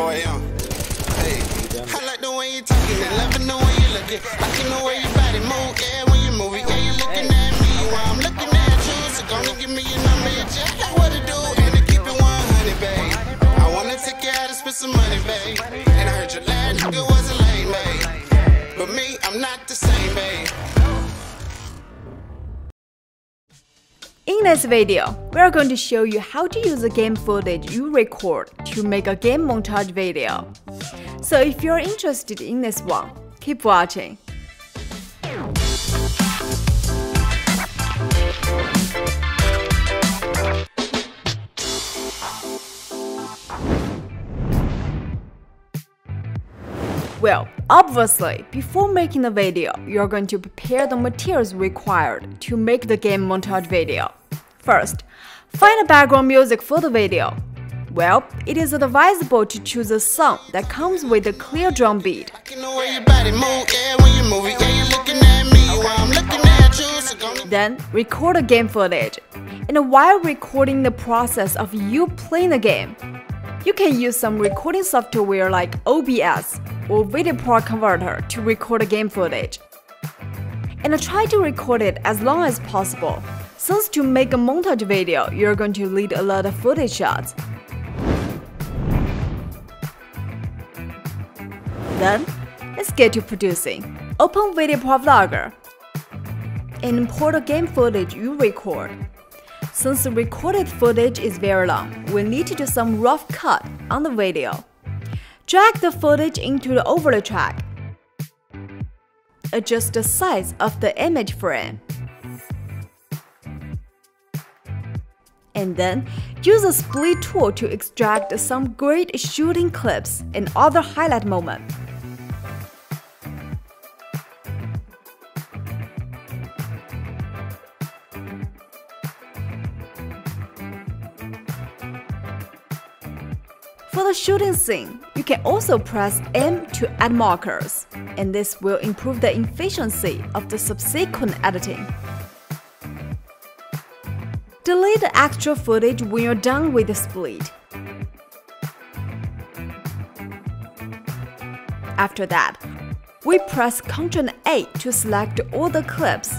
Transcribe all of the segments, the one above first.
4 a.m. Hey, I like the way you talking and loving the way you looking. I can know where your body move, yeah, when you move it. Yeah, you looking at me while I'm looking at you. So gonna give me your number, you just like what to do. And to keep it 100, babe. I wanna take you out and spend some money, babe. And I heard your last nigga wasn't late, babe. But me, I'm not the same, babe. In this video, we are going to show you how to use the game footage you record to make a game montage video. So if you're interested in this one, keep watching. Well, obviously, before making the video, you're going to prepare the materials required to make the game montage video. First, find a background music for the video. Well, it is advisable to choose a song that comes with a clear drum beat. Then, record the game footage. And while recording the process of you playing the game, you can use some recording software like OBS or VideoProc Converter to record the game footage. And try to record it as long as possible, since to make a montage video, you're going to need a lot of footage shots. Then, let's get to producing. Open VideoProc Vlogger and import the game footage you record. Since the recorded footage is very long, we need to do some rough cut on the video. Drag the footage into the overlay track. Adjust the size of the image frame. And then, use the split tool to extract some great shooting clips and other highlight moments. For the shooting scene, you can also press M to add markers, and this will improve the efficiency of the subsequent editing. Delete the extra footage when you're done with the split. After that, we press Ctrl A to select all the clips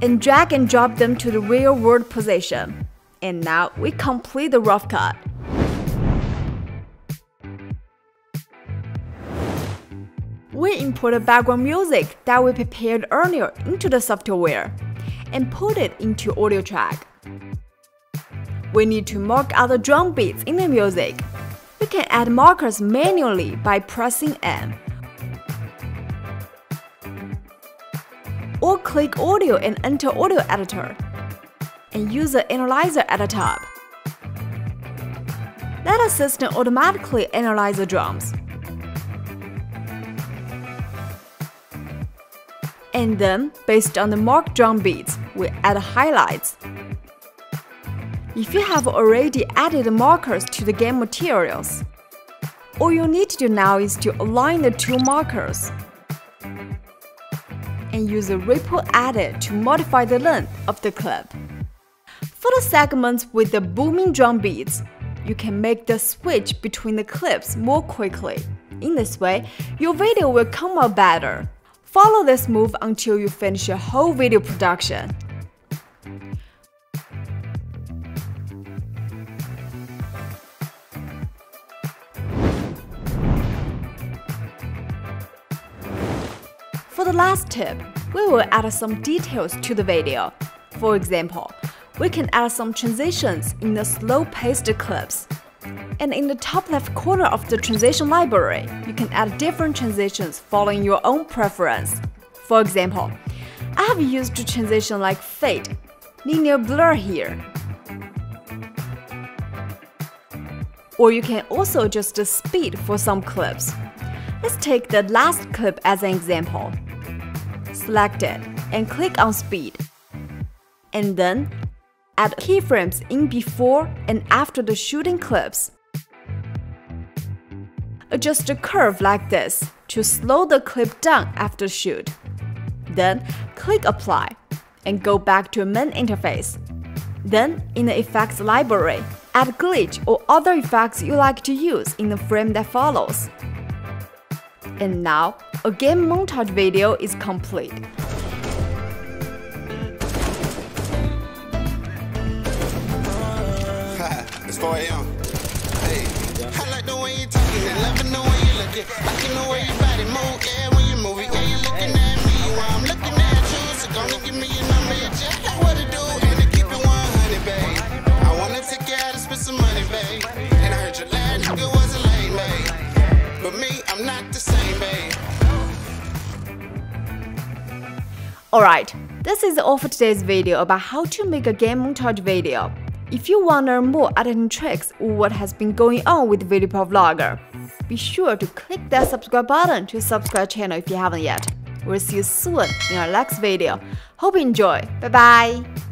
and drag and drop them to the real-world position. And now we complete the rough cut. We import the background music that we prepared earlier into the software and put it into audio track. We need to mark out the drum beats in the music. We can add markers manually by pressing M. Or click Audio and enter Audio Editor. And use the analyzer at the top. Let the system automatically analyze the drums. And then, based on the marked drum beats, we add highlights. If you have already added markers to the game materials, all you need to do now is to align the two markers and use the ripple edit to modify the length of the clip. For the segments with the booming drum beats, you can make the switch between the clips more quickly. In this way, your video will come out better. Follow this move until you finish your whole video production. For the last tip, we will add some details to the video. For example, we can add some transitions in the slow-paced clips. And in the top left corner of the transition library, you can add different transitions following your own preference. For example, I have used a transition like fade, linear blur here. Or you can also adjust the speed for some clips. Let's take the last clip as an example. Select it and click on speed. And then add keyframes in before and after the shooting clips. Adjust the curve like this to slow the clip down after shoot. Then click Apply and go back to main interface. Then in the effects library, add glitch or other effects you like to use in the frame that follows. And now, a game montage video is complete. It's 4 a.m. Hey, I like the way you talking and loving the way you looking. Liking the way your body move, yeah, when you move it. Yeah, you looking at me while I'm looking at you. So gonna give me your number, you just got what to do. And to keep it 100, babe. I wanna take you out and spend some money, babe. And I heard your last nigga was a lame, babe. But me, I'm not the same, babe. Alright, this is all for today's video about how to make a game montage video. If you want to learn more editing tricks or what has been going on with VideoProc Vlogger, be sure to click that subscribe button to subscribe channel if you haven't yet. We'll see you soon in our next video. Hope you enjoy. Bye bye!